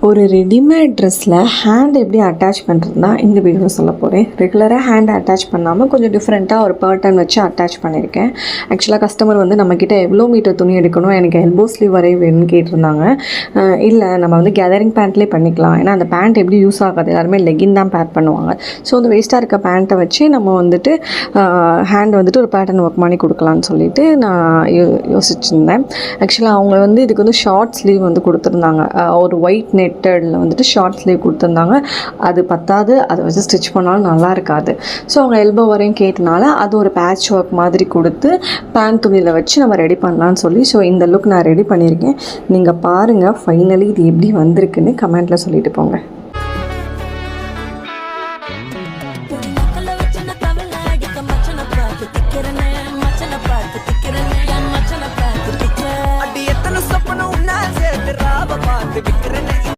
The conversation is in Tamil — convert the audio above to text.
ஒரு ரெடிமேட் ட்ரெஸ்ஸில் ஹேண்ட் எப்படி அட்டாச் பண்ணுறதுனா இந்த வீடியோ சொல்ல போகிறேன். ரெகுலராக ஹேண்ட் அட்டாச் பண்ணாமல் கொஞ்சம் டிஃப்ரெண்ட்டாக ஒரு பேட்டர்ன் வச்சு அட்டாச் பண்ணியிருக்கேன். ஆக்சுவலாக கஸ்டமர் வந்து நம்மக்கிட்ட எவ்வளோ மீட்டர் துணி எடுக்கணும், எனக்கு எல்போ ஸ்லீவ் வரை வேணும்னு கேட்டிருந்தாங்க. இல்லை நம்ம வந்து கேதரிங் பேண்ட்லேயே பண்ணிக்கலாம், ஏன்னா அந்த பேண்ட் எப்படி யூஸ் ஆகாது, எல்லாருமே லெகின் தான் பேர் பண்ணுவாங்க. ஸோ அந்த வேஸ்ட்டாக இருக்க பேண்ட்டை வச்சு நம்ம வந்துட்டு ஹேண்ட் வந்துட்டு ஒரு பேட்டர்ன் ஒர்க் பண்ணி கொடுக்கலான்னு சொல்லிட்டு நான் யோசிச்சுருந்தேன். ஆக்சுவலாக அவங்க வந்து இதுக்கு வந்து ஷார்ட் ஸ்லீவ் வந்து கொடுத்துருந்தாங்க. ஒரு ஒயிட் நெட்டடில் வந்துட்டு ஷார்ட் ஸ்லீவ் கொடுத்துருந்தாங்க. அது பத்தாது, அதை வச்சு ஸ்டிச் பண்ணாலும் நல்லா இருக்காது. ஸோ அவங்க எல்போ வரையும் கேட்டனால அது ஒரு பேட்ச் ஒர்க் மாதிரி கொடுத்து பேண்ட் துணியில் வச்சு நம்ம ரெடி பண்ணலான்னு சொல்லி ஸோ இந்த லுக் நான் ரெடி பண்ணியிருக்கேன். நீங்கள் பாருங்கள் ஃபைனலி இது எப்படி வந்திருக்குன்னு கமெண்ட்டில் சொல்லிட்டு போங்க.